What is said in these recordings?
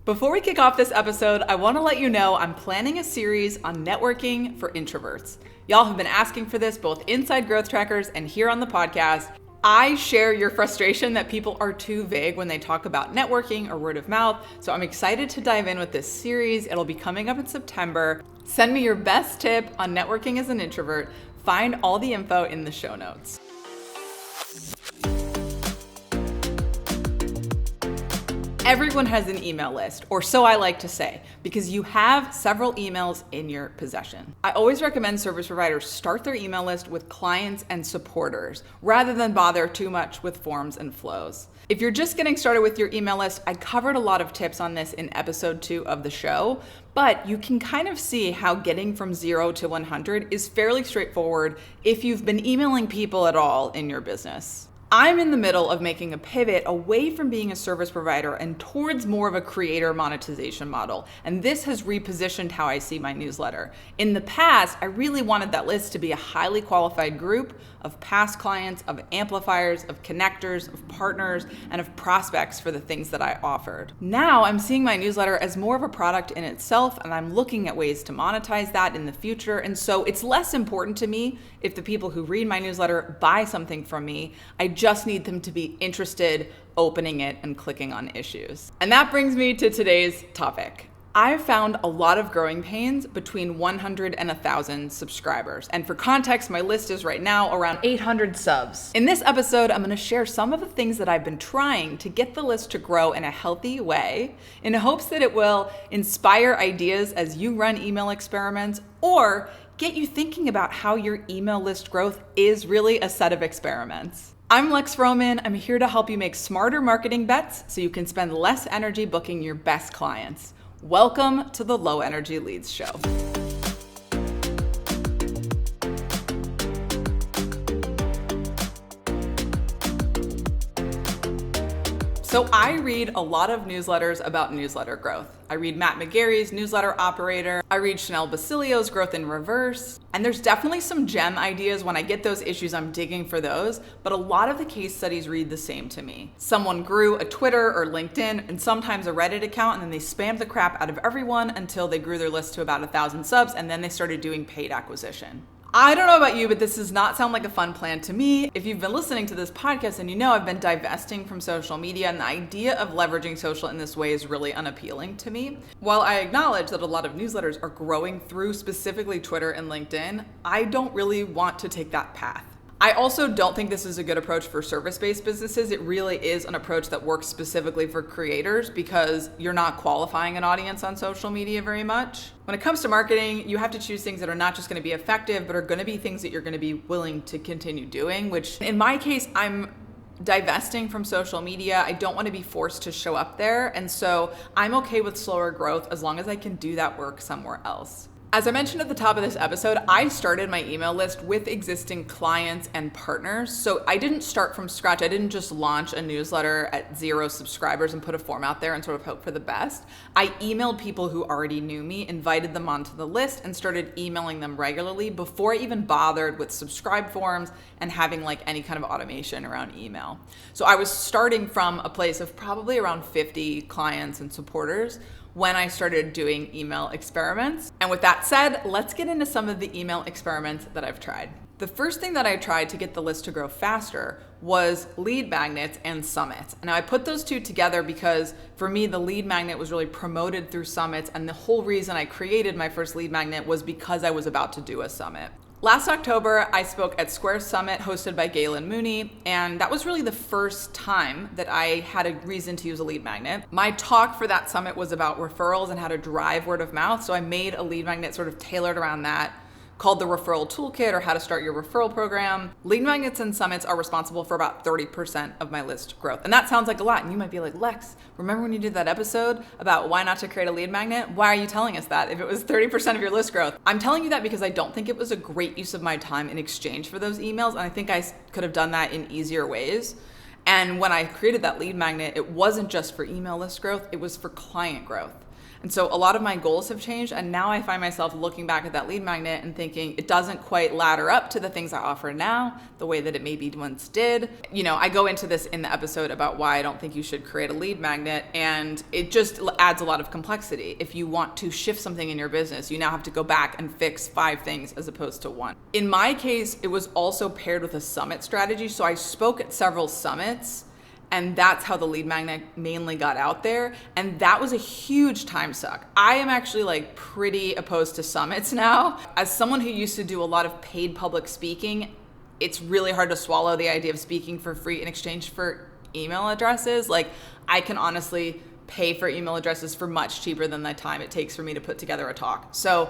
Before we kick off this episode, I want to let you know I'm planning a series on networking for introverts. Y'all have been asking for this both inside Growth Trackers and here on the podcast. I share your frustration that people are too vague when they talk about networking or word of mouth, so I'm excited to dive in with this series. It'll be coming up in September. Send me your best tip on networking as an introvert. Find all the info in the show notes. Everyone has an email list, or so I like to say, because you have several emails in your possession. I always recommend service providers start their email list with clients and supporters, rather than bother too much with forms and flows. If you're just getting started with your email list, I covered a lot of tips on this in episode 2 of the show, but you can kind of see how getting from 0 to 100 is fairly straightforward if you've been emailing people at all in your business. I'm in the middle of making a pivot away from being a service provider and towards more of a creator monetization model. And this has repositioned how I see my newsletter. In the past, I really wanted that list to be a highly qualified group of past clients, of amplifiers, of connectors, of partners, and of prospects for the things that I offered. Now I'm seeing my newsletter as more of a product in itself, and I'm looking at ways to monetize that in the future. And so it's less important to me if the people who read my newsletter buy something from me. I just need them to be interested, opening it, and clicking on issues. And that brings me to today's topic. I've found a lot of growing pains between 100 and 1,000 subscribers. And for context, my list is right now around 800 subs. In this episode, I'm gonna share some of the things that I've been trying to get the list to grow in a healthy way, in hopes that it will inspire ideas as you run email experiments, or get you thinking about how your email list growth is really a set of experiments. I'm Lex Roman. I'm here to help you make smarter marketing bets so you can spend less energy booking your best clients. Welcome to the Low Energy Leads Show. So I read a lot of newsletters about newsletter growth. I read Matt McGarry's Newsletter Operator. I read Chanel Basilio's Growth in Reverse. And there's definitely some gem ideas. When I get those issues, I'm digging for those. But a lot of the case studies read the same to me. Someone grew a Twitter or LinkedIn and sometimes a Reddit account, and then they spammed the crap out of everyone until they grew their list to about 1,000 subs, and then they started doing paid acquisition. I don't know about you, but this does not sound like a fun plan to me. If you've been listening to this podcast, and you know I've been divesting from social media, and the idea of leveraging social in this way is really unappealing to me. While I acknowledge that a lot of newsletters are growing through specifically Twitter and LinkedIn, I don't really want to take that path. I also don't think this is a good approach for service-based businesses. It really is an approach that works specifically for creators because you're not qualifying an audience on social media very much. When it comes to marketing, you have to choose things that are not just going to be effective, but are going to be things that you're going to be willing to continue doing, which in my case, I'm divesting from social media. I don't want to be forced to show up there. And so I'm okay with slower growth as long as I can do that work somewhere else. As I mentioned at the top of this episode, I started my email list with existing clients and partners. So I didn't start from scratch. I didn't just launch a newsletter at 0 subscribers and put a form out there and sort of hope for the best. I emailed people who already knew me, invited them onto the list, and started emailing them regularly before I even bothered with subscribe forms and having like any kind of automation around email. So I was starting from a place of probably around 50 clients and supporters when I started doing email experiments. And with that said, let's get into some of the email experiments that I've tried. The first thing that I tried to get the list to grow faster was lead magnets and summits. Now I put those two together because for me, the lead magnet was really promoted through summits. And the whole reason I created my first lead magnet was because I was about to do a summit. Last October, I spoke at Square Summit hosted by Galen Mooney, and that was really the first time that I had a reason to use a lead magnet. My talk for that summit was about referrals and how to drive word of mouth, so I made a lead magnet sort of tailored around that, called the Referral Toolkit, or how to start your referral program. Lead magnets and summits are responsible for about 30% of my list growth. And that sounds like a lot. And you might be like, Lex, remember when you did that episode about why not to create a lead magnet? Why are you telling us that if it was 30% of your list growth? I'm telling you that because I don't think it was a great use of my time in exchange for those emails. And I think I could have done that in easier ways. And when I created that lead magnet, it wasn't just for email list growth, it was for client growth. And so a lot of my goals have changed, and now I find myself looking back at that lead magnet and thinking it doesn't quite ladder up to the things I offer now, the way that it maybe once did. I go into this in the episode about why I don't think you should create a lead magnet, and it just adds a lot of complexity. If you want to shift something in your business, you now have to go back and fix 5 things as opposed to 1. In my case, it was also paired with a summit strategy. So I spoke at several summits, and that's how the lead magnet mainly got out there. And that was a huge time suck. I am actually pretty opposed to summits now. As someone who used to do a lot of paid public speaking, it's really hard to swallow the idea of speaking for free in exchange for email addresses. I can honestly pay for email addresses for much cheaper than the time it takes for me to put together a talk. So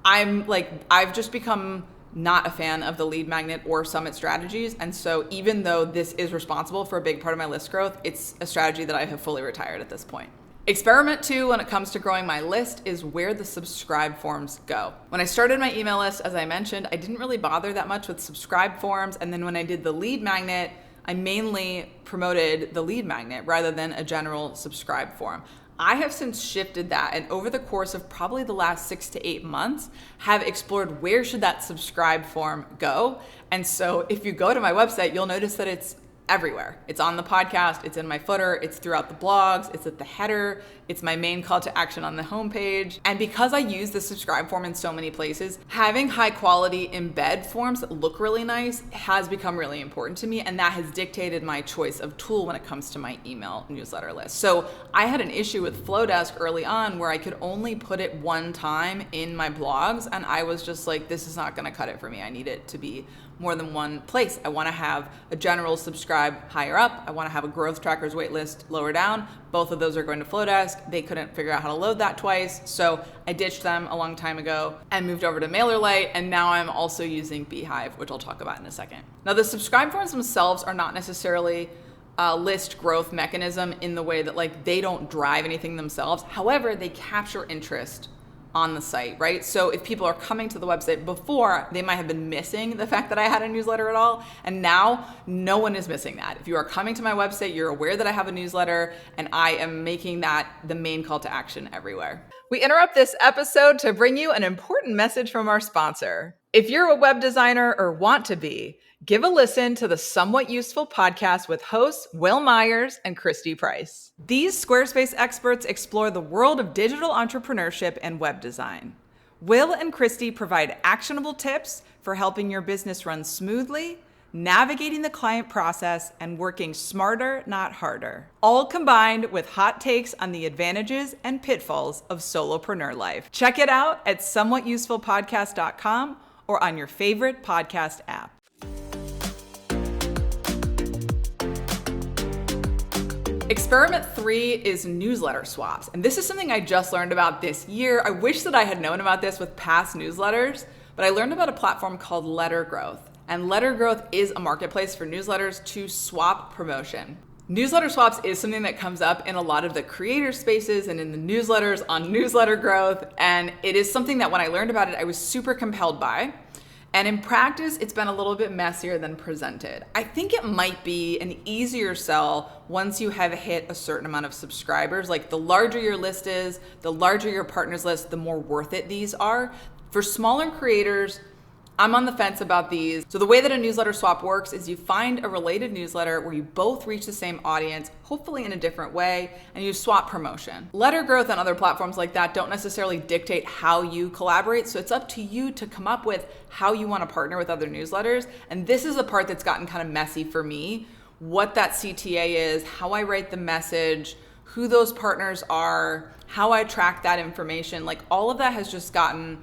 I've just become not a fan of the lead magnet or summit strategies. And so even though this is responsible for a big part of my list growth, it's a strategy that I have fully retired at this point. Experiment 2 when it comes to growing my list is where the subscribe forms go. When I started my email list, as I mentioned, I didn't really bother that much with subscribe forms. And then when I did the lead magnet, I mainly promoted the lead magnet rather than a general subscribe form. I have since shifted that, and over the course of probably the last 6 to 8 months, have explored where should that subscribe form go. And so if you go to my website, you'll notice that it's everywhere. It's on the podcast, it's in my footer, it's throughout the blogs, it's at the header, it's my main call to action on the homepage. And because I use the subscribe form in so many places, having high quality embed forms that look really nice has become really important to me. And that has dictated my choice of tool when it comes to my email newsletter list. So I had an issue with Flowdesk early on where I could only put it one time in my blogs. And I was just like, this is not gonna cut it for me. I need it to be more than one place. I want to have a general subscribe higher up. I want to have a growth trackers waitlist lower down. Both of those are going to Flowdesk. They couldn't figure out how to load that twice. So I ditched them a long time ago and moved over to MailerLite. And now I'm also using Beehiiv, which I'll talk about in a second. Now the subscribe forms themselves are not necessarily a list growth mechanism in the way that they don't drive anything themselves. However, they capture interest on the site, right? So if people are coming to the website before, they might have been missing the fact that I had a newsletter at all. And now no one is missing that. If you are coming to my website, you're aware that I have a newsletter, and I am making that the main call to action everywhere. We interrupt this episode to bring you an important message from our sponsor. If you're a web designer or want to be, give a listen to the Somewhat Useful podcast with hosts Will Myers and Christy Price. These Squarespace experts explore the world of digital entrepreneurship and web design. Will and Christy provide actionable tips for helping your business run smoothly, navigating the client process, and working smarter, not harder. All combined with hot takes on the advantages and pitfalls of solopreneur life. Check it out at somewhatusefulpodcast.com or on your favorite podcast app. Experiment 3 is newsletter swaps. And this is something I just learned about this year. I wish that I had known about this with past newsletters, but I learned about a platform called Letter Growth. And Letter Growth is a marketplace for newsletters to swap promotion. Newsletter swaps is something that comes up in a lot of the creator spaces and in the newsletters on Newsletter Growth. And it is something that when I learned about it, I was super compelled by. And in practice, it's been a little bit messier than presented. I think it might be an easier sell once you have hit a certain amount of subscribers. The larger your list is, the larger your partners list, the more worth it these are. For smaller creators, I'm on the fence about these. So the way that a newsletter swap works is you find a related newsletter where you both reach the same audience, hopefully in a different way, and you swap promotion. Letter Growth and other platforms like that don't necessarily dictate how you collaborate, so it's up to you to come up with how you want to partner with other newsletters. And this is the part that's gotten kind of messy for me, what that CTA is, how I write the message, who those partners are, how I track that information. All of that has just gotten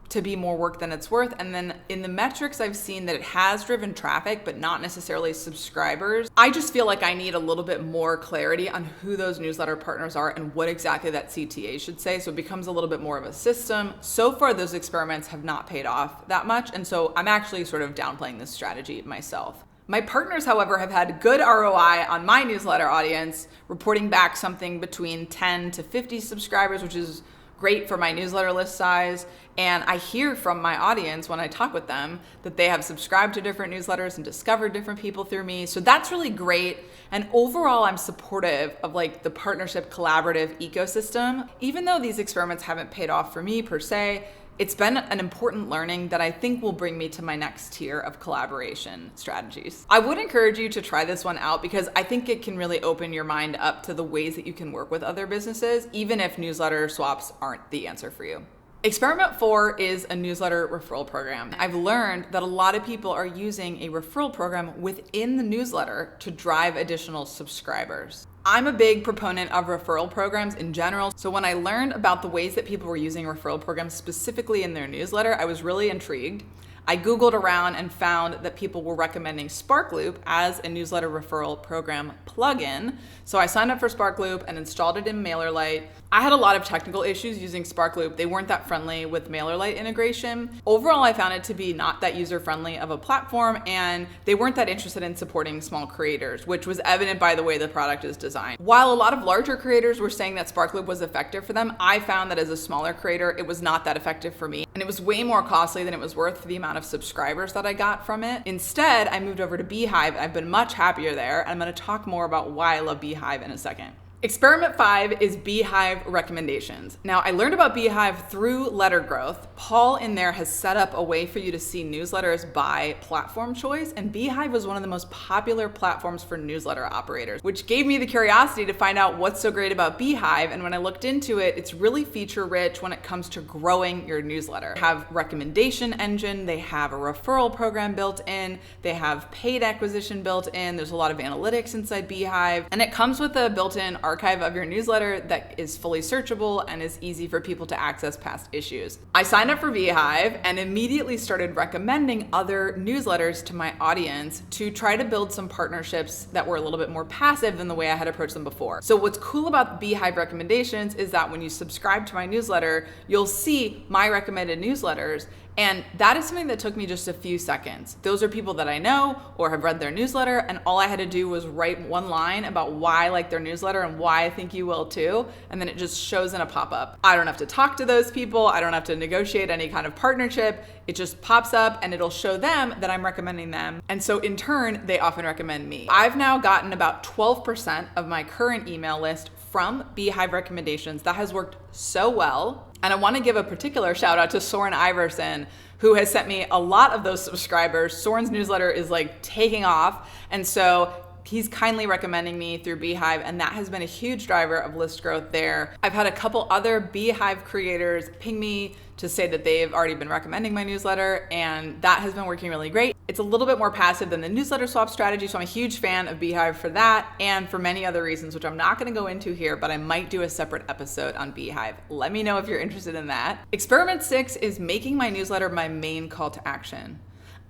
to be more work than it's worth. And then in the metrics, I've seen that it has driven traffic, but not necessarily subscribers. I just feel like I need a little bit more clarity on who those newsletter partners are and what exactly that CTA should say. So it becomes a little bit more of a system. So far, those experiments have not paid off that much. And so I'm actually sort of downplaying this strategy myself. My partners, however, have had good ROI on my newsletter audience, reporting back something between 10 to 50 subscribers, which is great for my newsletter list size. And I hear from my audience when I talk with them that they have subscribed to different newsletters and discovered different people through me. So that's really great. And overall, I'm supportive of like the partnership collaborative ecosystem. Even though these experiments haven't paid off for me per se, it's been an important learning that I think will bring me to my next tier of collaboration strategies. I would encourage you to try this one out because I think it can really open your mind up to the ways that you can work with other businesses, even if newsletter swaps aren't the answer for you. Experiment 4 is a newsletter referral program. I've learned that a lot of people are using a referral program within the newsletter to drive additional subscribers. I'm a big proponent of referral programs in general. So when I learned about the ways that people were using referral programs specifically in their newsletter, I was really intrigued. I Googled around and found that people were recommending SparkLoop as a newsletter referral program plugin. So I signed up for SparkLoop and installed it in MailerLite. I had a lot of technical issues using SparkLoop. They weren't that friendly with MailerLite integration. Overall, I found it to be not that user-friendly of a platform, and they weren't that interested in supporting small creators, which was evident by the way the product is designed. While a lot of larger creators were saying that SparkLoop was effective for them, I found that as a smaller creator, it was not that effective for me. And it was way more costly than it was worth for the amount of subscribers that I got from it. Instead, I moved over to Beehiiv. I've been much happier there, and I'm going to talk more about why I love Beehiiv in a second. Experiment 5 is Beehiiv recommendations. Now, I learned about Beehiiv through letter growth. Paul in there has set up a way for you to see newsletters by platform choice, and Beehiiv was one of the most popular platforms for newsletter operators, which gave me the curiosity to find out what's so great about Beehiiv. And when I looked into it, it's really feature rich when it comes to growing your newsletter. They have recommendation engine, they have a referral program built in, they have paid acquisition built in, there's a lot of analytics inside Beehiiv, and it comes with a built-in archive of your newsletter that is fully searchable and is easy for people to access past issues. I signed up for Beehiiv and immediately started recommending other newsletters to my audience to try to build some partnerships that were a little bit more passive than the way I had approached them before. So what's cool about Beehiiv recommendations is that when you subscribe to my newsletter, you'll see my recommended newsletters. And that is something that took me just a few seconds. Those are people that I know or have read their newsletter, and all I had to do was write one line about why I like their newsletter and why I think you will too, and then it just shows in a pop-up. I don't have to talk to those people. I don't have to negotiate any kind of partnership. It just pops up and it'll show them that I'm recommending them. And so in turn, they often recommend me. I've now gotten about 12% of my current email list from Beehiiv recommendations. That has worked so well. And I want to give a particular shout out to Soren Iverson, who has sent me a lot of those subscribers. Soren's newsletter is like taking off. And so he's kindly recommending me through Beehiiv, and that has been a huge driver of list growth there. I've had a couple other Beehiiv creators ping me to say that they've already been recommending my newsletter, and that has been working really great. It's a little bit more passive than the newsletter swap strategy, so I'm a huge fan of Beehiiv for that and for many other reasons, which I'm not going to go into here, but I might do a separate episode on Beehiiv. Let me know if you're interested in that. Experiment 6 is making my newsletter my main call to action.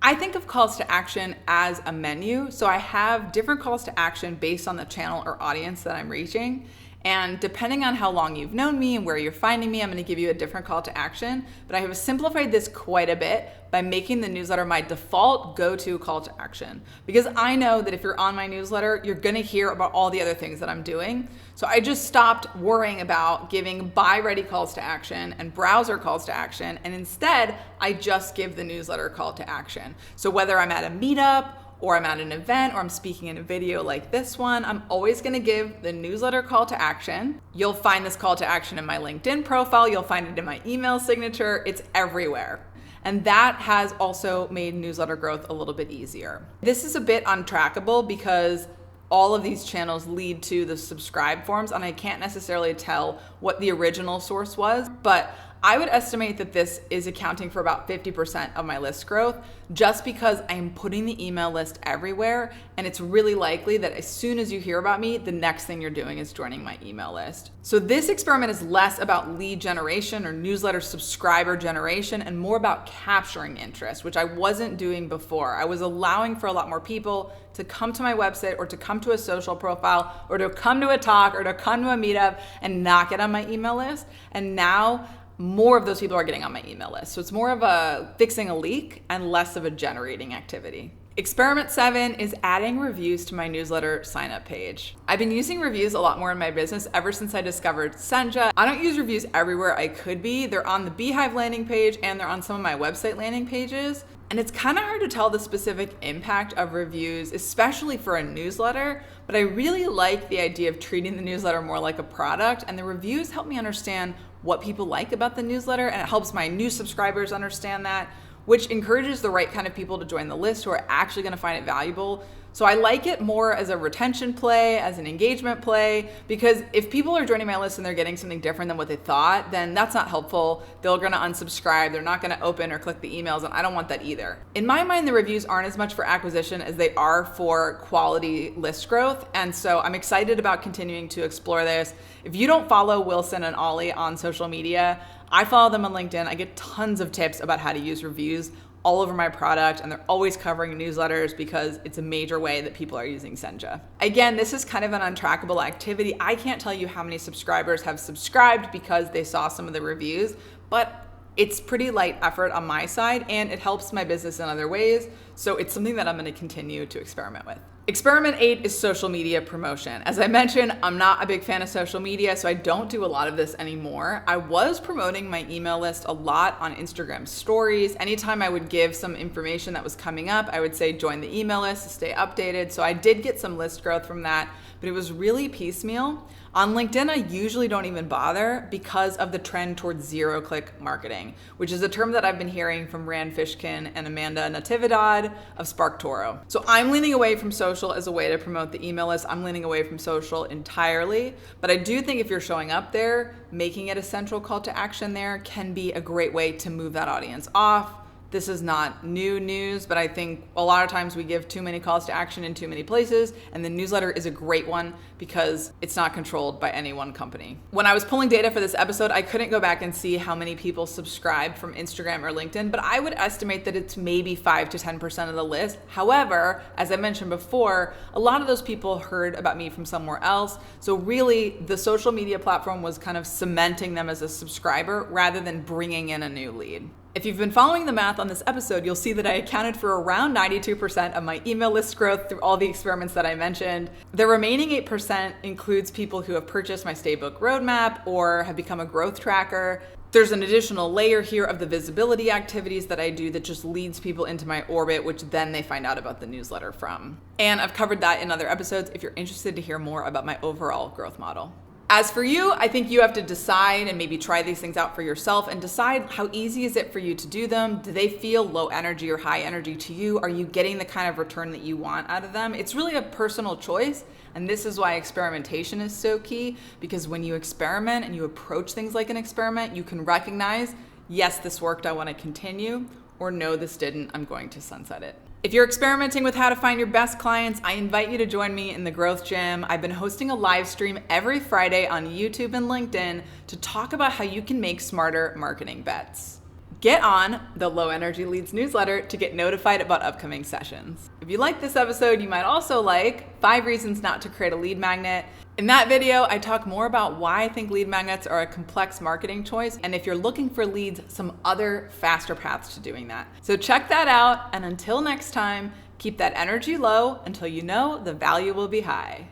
I think of calls to action as a menu, so I have different calls to action based on the channel or audience that I'm reaching. And depending on how long you've known me and where you're finding me, I'm going to give you a different call to action. But I have simplified this quite a bit by making the newsletter my default go-to call to action. Because I know that if you're on my newsletter, you're going to hear about all the other things that I'm doing. So I just stopped worrying about giving buy-ready calls to action and browser calls to action. And instead, I just give the newsletter call to action. So whether I'm at a meetup, or I'm at an event, or I'm speaking in a video like this one, I'm always gonna give the newsletter call to action. You'll find this call to action in my LinkedIn profile, you'll find it in my email signature, it's everywhere. And that has also made newsletter growth a little bit easier. This is a bit untrackable because all of these channels lead to the subscribe forms, and I can't necessarily tell what the original source was, but I would estimate that this is accounting for about 50% of my list growth just because I am putting the email list everywhere, and it's really likely that as soon as you hear about me, the next thing you're doing is joining my email list. So this experiment is less about lead generation or newsletter subscriber generation and more about capturing interest, which I wasn't doing before. I was allowing for a lot more people to come to my website or to come to a social profile or to come to a talk or to come to a meetup and not get on my email list. And now more of those people are getting on my email list. So it's more of a fixing a leak and less of a generating activity. Experiment 7 is adding reviews to my newsletter sign-up page. I've been using reviews a lot more in my business ever since I discovered Senja. I don't use reviews everywhere I could be. They're on the Beehiiv landing page and they're on some of my website landing pages. And it's kind of hard to tell the specific impact of reviews, especially for a newsletter, but I really like the idea of treating the newsletter more like a product, and the reviews help me understand what people like about the newsletter, and it helps my new subscribers understand that, which encourages the right kind of people to join the list who are actually going to find it valuable. So I like it more as a retention play, as an engagement play, because if people are joining my list and they're getting something different than what they thought, then that's not helpful. They're going to unsubscribe. They're not going to open or click the emails, and I don't want that either. In my mind, the reviews aren't as much for acquisition as they are for quality list growth, and so I'm excited about continuing to explore this. If you don't follow Wilson and Ollie on social media, I follow them on LinkedIn. I get tons of tips about how to use reviews all over my product, and they're always covering newsletters because it's a major way that people are using Senja. Again, this is kind of an untrackable activity. I can't tell you how many subscribers have subscribed because they saw some of the reviews, but it's pretty light effort on my side and it helps my business in other ways. So it's something that I'm going to continue to experiment with. Experiment 8 is social media promotion. As I mentioned, I'm not a big fan of social media, so I don't do a lot of this anymore. I was promoting my email list a lot on Instagram stories. Anytime I would give some information that was coming up, I would say join the email list to stay updated. So I did get some list growth from that, but it was really piecemeal. On LinkedIn, I usually don't even bother because of the trend towards zero-click marketing, which is a term that I've been hearing from Rand Fishkin and Amanda Natividad of SparkToro. So I'm leaning away from social as a way to promote the email list. I'm leaning away from social entirely, but I do think if you're showing up there, making it a central call to action there can be a great way to move that audience off. This is not new news, but I think a lot of times we give too many calls to action in too many places, and the newsletter is a great one because it's not controlled by any one company. When I was pulling data for this episode, I couldn't go back and see how many people subscribe from Instagram or LinkedIn, but I would estimate that it's maybe 5 to 10% of the list. However, as I mentioned before, a lot of those people heard about me from somewhere else. So really, the social media platform was kind of cementing them as a subscriber rather than bringing in a new lead. If you've been following the math on this episode, you'll see that I accounted for around 92% of my email list growth through all the experiments that I mentioned. The remaining 8% includes people who have purchased my Staybook roadmap or have become a growth tracker. There's an additional layer here of the visibility activities that I do that just leads people into my orbit, which then they find out about the newsletter from. And I've covered that in other episodes if you're interested to hear more about my overall growth model. As for you, I think you have to decide and maybe try these things out for yourself and decide how easy is it for you to do them? Do they feel low energy or high energy to you? Are you getting the kind of return that you want out of them? It's really a personal choice. And this is why experimentation is so key, because when you experiment and you approach things like an experiment, you can recognize, yes, this worked, I want to continue, or no, this didn't, I'm going to sunset it. If you're experimenting with how to find your best clients, I invite you to join me in the Growth Gym. I've been hosting a live stream every Friday on YouTube and LinkedIn to talk about how you can make smarter marketing bets. Get on the Low Energy Leads newsletter to get notified about upcoming sessions. If you like this episode, you might also like 5 Reasons Not to Create a Lead Magnet. In that video, I talk more about why I think lead magnets are a complex marketing choice, and if you're looking for leads, some other faster paths to doing that. So check that out, and until next time, keep that energy low until you know the value will be high.